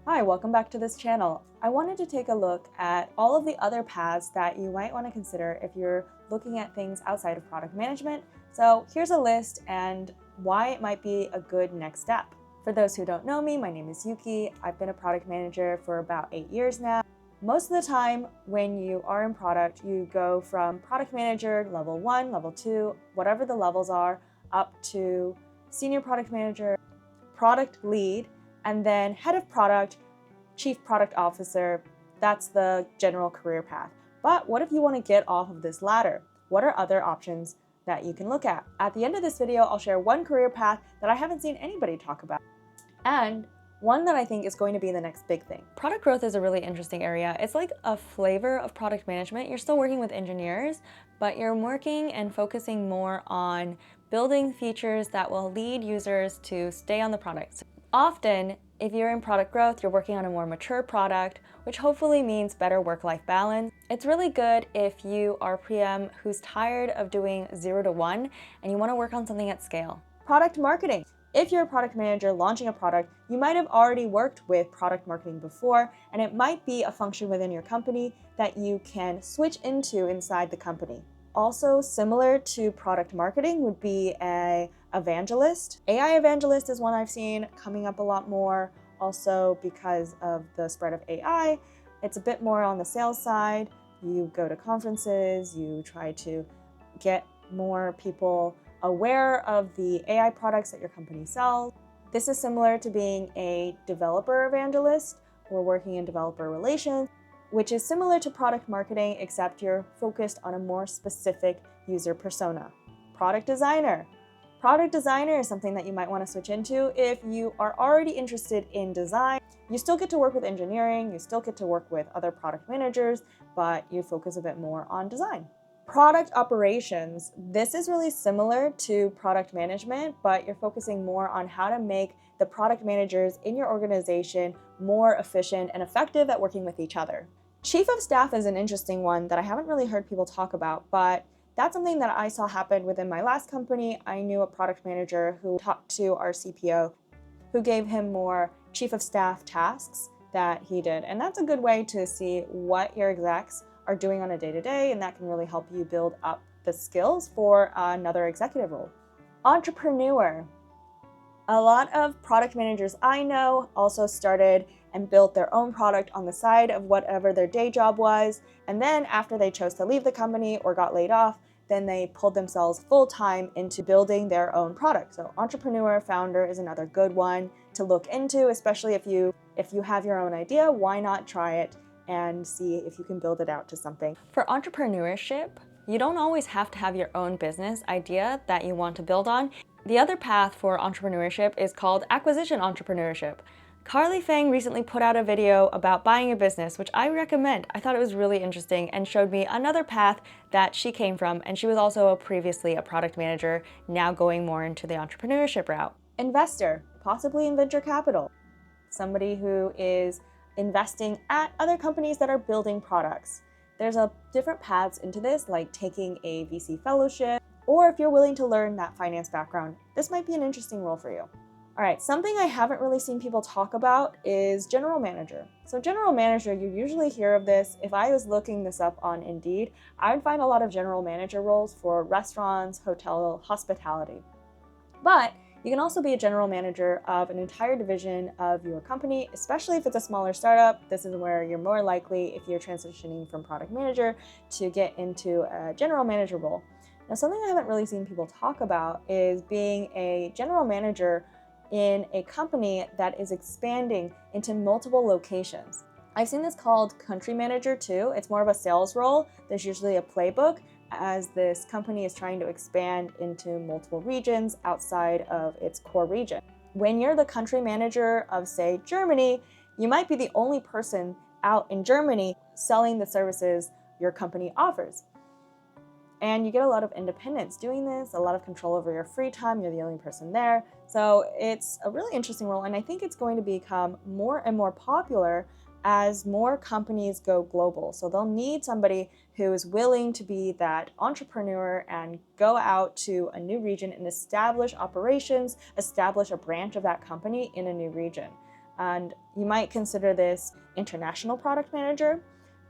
Hi, welcome back to this channel. I wanted to take a look at all of the other paths that you might want to consider if you're looking at things outside of product management. So here's a list and why it might be a good next step. For those who don't know me, my name is Yuki. I've been a product manager for about 8 years now. Most of the time when you are in product, you go from product manager level 1, level 2, whatever the levels are, up to senior product manager, product lead, and then head of product, chief product officer. That's the general career path. But what if you want to get off of this ladder? What are other options that you can look at? At the end of this video, I'll share one career path that I haven't seen anybody talk about, and one that I think is going to be the next big thing. Product growth is a really interesting area. It's like a flavor of product management. You're still working with engineers, but you're working and focusing more on building features that will lead users to stay on the product. Often, if you're in product growth, you're working on a more mature product, which hopefully means better work-life balance. It's really good if you are a PM who's tired of doing 0 to 1 and you want to work on something at scale. Product marketing. If you're a product manager launching a product, you might have already worked with product marketing before, and it might be a function within your company that you can switch into inside the company. Also similar to product marketing would be an evangelist. AI evangelist is one I've seen coming up a lot more. Also because of the spread of AI, it's a bit more on the sales side. You go to conferences, you try to get more people aware of the AI products that your company sells. This is similar to being a developer evangelist or working in developer relations, which is similar to product marketing, except you're focused on a more specific user persona. Product designer. Product designer is something that you might want to switch into if you are already interested in design. You still get to work with engineering, you still get to work with other product managers, but you focus a bit more on design. Product operations. This is really similar to product management, but you're focusing more on how to make the product managers in your organization more efficient and effective at working with each other. Chief of staff is an interesting one that I haven't really heard people talk about, but that's something that I saw happen within my last company. I knew a product manager who talked to our CPO, who gave him more chief of staff tasks that he did. And that's a good way to see what your execs are doing on a day-to-day, and that can really help you build up the skills for another executive role. Entrepreneur. A lot of product managers I know also started and built their own product on the side of whatever their day job was, and then after they chose to leave the company or got laid off, then they pulled themselves full-time into building their own product. So entrepreneur, founder is another good one to look into, especially if you have your own idea. Why not try it and see if you can build it out to something. For entrepreneurship, you don't always have to have your own business idea that you want to build on. The other path for entrepreneurship is called acquisition entrepreneurship. Carly Fang recently put out a video about buying a business, which I recommend. I thought it was really interesting and showed me another path that she came from, and she was also previously a product manager, now going more into the entrepreneurship route. Investor, possibly in venture capital. Somebody who is investing at other companies that are building products. There's different paths into this, like taking a VC fellowship, or if you're willing to learn that finance background, this might be an interesting role for you. All right, something I haven't really seen people talk about is general manager. So general manager, you usually hear of this. If I was looking this up on Indeed, I would find a lot of general manager roles for restaurants, hotel, hospitality. But you can also be a general manager of an entire division of your company, especially if it's a smaller startup. This is where you're more likely, if you're transitioning from product manager, to get into a general manager role. Now, something I haven't really seen people talk about is being a general manager in a company that is expanding into multiple locations. I've seen this called country manager too. It's more of a sales role. There's usually a playbook as this company is trying to expand into multiple regions outside of its core region. When you're the country manager of, say, Germany, you might be the only person out in Germany selling the services your company offers. And you get a lot of independence doing this, a lot of control over your free time. You're the only person there. So it's a really interesting role, and I think it's going to become more and more popular as more companies go global. So they'll need somebody who is willing to be that entrepreneur and go out to a new region and establish operations, establish a branch of that company in a new region. And you might consider this international product manager,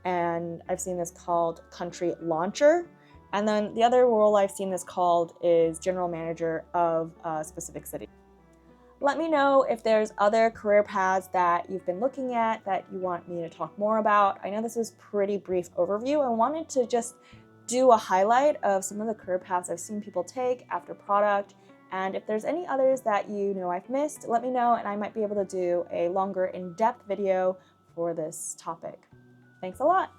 and I've seen this called country launcher. And then the other role I've seen this called is general manager of a specific city. Let me know if there's other career paths that you've been looking at that you want me to talk more about. I know this was a pretty brief overview. I wanted to just do a highlight of some of the career paths I've seen people take after product. And if there's any others that you know I've missed, let me know and I might be able to do a longer in-depth video for this topic. Thanks a lot.